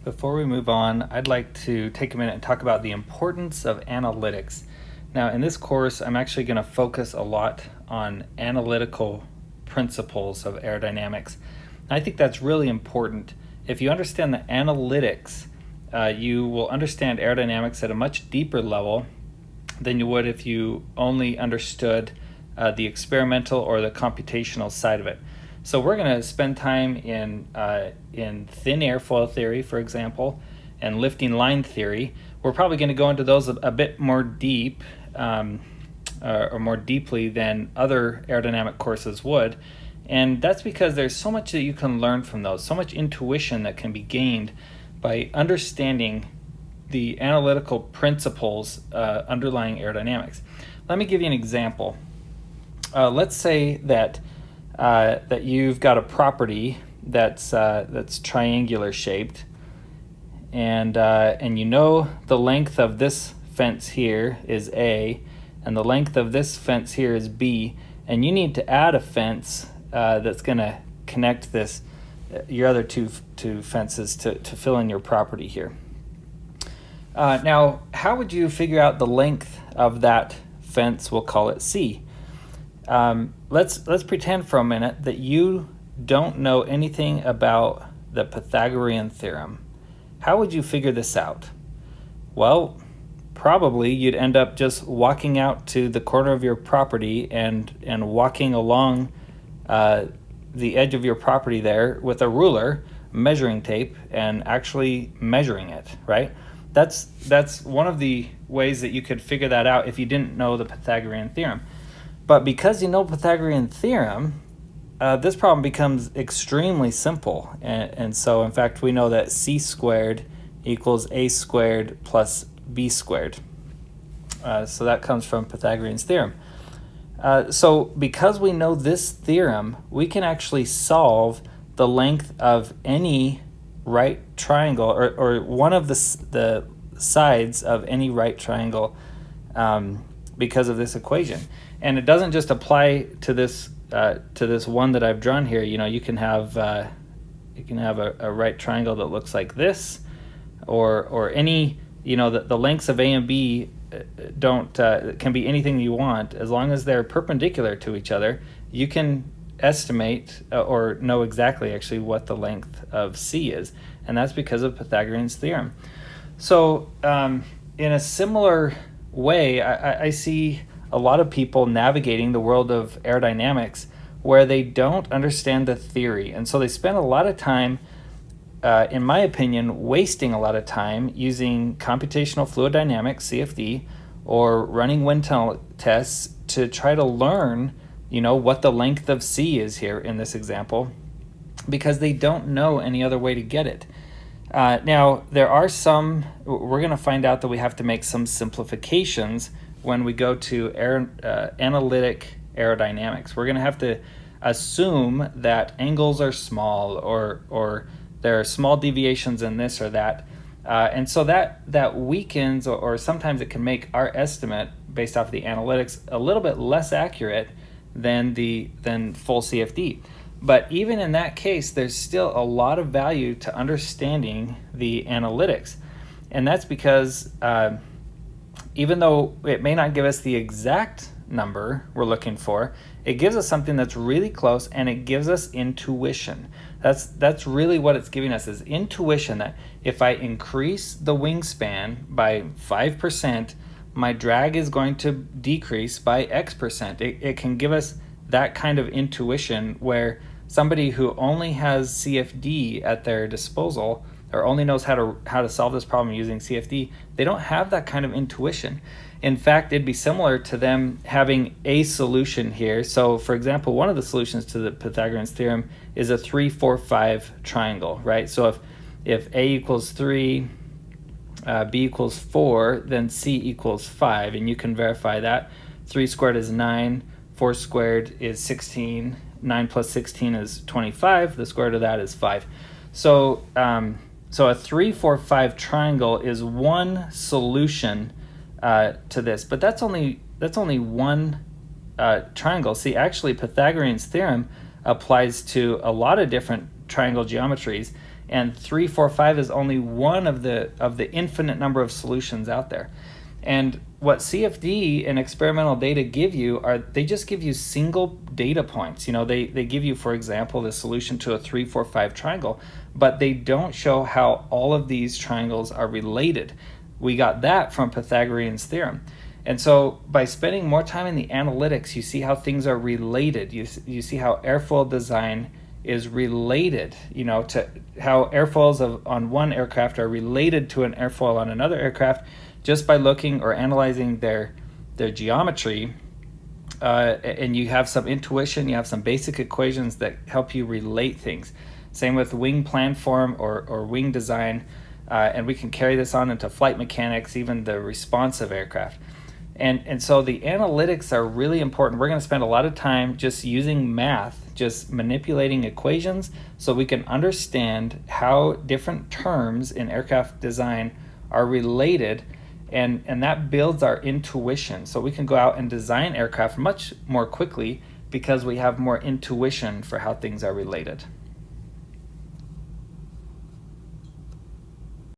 Before we move on, I'd like to take a minute and talk about the importance of analytics. Now, in this course, I'm actually going to focus a lot on analytical principles of aerodynamics. And I think that's really important. If you understand the analytics, you will understand aerodynamics at a much deeper level than you would if you only understood the experimental or the computational side of it. So we're going to spend time in thin airfoil theory, for example, and lifting line theory. We're probably going to go into those a bit more deep or more deeply than other aerodynamic courses would. And that's because there's so much that you can learn from those, so much intuition that can be gained by understanding the analytical principles underlying aerodynamics. Let me give you an example. Let's say that you've got a property that's triangular shaped, and you know the length of this fence here is A, and the length of this fence here is B, and you need to add a fence that's going to connect this your other two fences to fill in your property here. Now, how would you figure out the length of that fence? We'll call it C. Let's pretend for a minute that you don't know anything about the Pythagorean theorem. How would you figure this out? Well, probably you'd end up just walking out to the corner of your property and walking along the edge of your property there with a ruler, measuring tape, and actually measuring it, right? That's one of the ways that you could figure that out if you didn't know the Pythagorean theorem. But because you know Pythagorean theorem, this problem becomes extremely simple. And so, in fact, we know that c squared equals a squared plus b squared. So that comes from Pythagorean's theorem. So because we know this theorem, we can actually solve the length of any right triangle, or one of the sides of any right triangle because of this equation. And it doesn't just apply to this one that I've drawn here. You know, you can have a right triangle that looks like this, or any, you know, the lengths of A and B can be anything you want. As long as they're perpendicular to each other, you can estimate or know exactly actually what the length of C is, and that's because of Pythagorean's theorem. So in a similar way, I see a lot of people navigating the world of aerodynamics where they don't understand the theory, and so they spend a lot of time, in my opinion, wasting a lot of time using computational fluid dynamics, CFD, or running wind tunnel tests to try to learn, you know, what the length of C is here in this example, because they don't know any other way to get it. Now, we're going to find out that we have to make some simplifications when we go to analytic aerodynamics. We're going to have to assume that angles are small, or there are small deviations in this or that. And so that weakens, or sometimes it can make our estimate based off of the analytics a little bit less accurate than full CFD. But even in that case, there's still a lot of value to understanding the analytics. And that's because even though it may not give us the exact number we're looking for, it gives us something that's really close, and it gives us intuition. That's really what it's giving us, is intuition that if I increase the wingspan by 5%, my drag is going to decrease by X%. It can give us that kind of intuition where somebody who only has CFD at their disposal, or only knows how to solve this problem using CFD, they don't have that kind of intuition. In fact, it'd be similar to them having a solution here. So, for example, one of the solutions to the Pythagorean's theorem is a 3, 4, 5 triangle, right? So if A equals 3, B equals 4, then C equals 5, and you can verify that. 3 squared is 9, 4 squared is 16, 9 plus 16 is 25, the square root of that is 5. So a 3, 4, 5 triangle is one solution to this, but that's only one triangle. See, actually Pythagorean's theorem applies to a lot of different triangle geometries, and 3, 4, 5 is only one of the infinite number of solutions out there. And what CFD and experimental data give you they just give you single data points. They give you, for example, the solution to a 3, 4, 5 triangle, but they don't show how all of these triangles are related. We got that from Pythagorean's theorem. And so by spending more time in the analytics, you see how things are related. You see how airfoil design is related, to how airfoils on one aircraft are related to an airfoil on another aircraft, just by looking or analyzing their geometry. And you have some intuition, you have some basic equations that help you relate things. Same with wing planform or wing design, and we can carry this on into flight mechanics, even the responsive aircraft. And so the analytics are really important. We're going to spend a lot of time just using math, just manipulating equations so we can understand how different terms in aircraft design are related, and that builds our intuition. So we can go out and design aircraft much more quickly because we have more intuition for how things are related.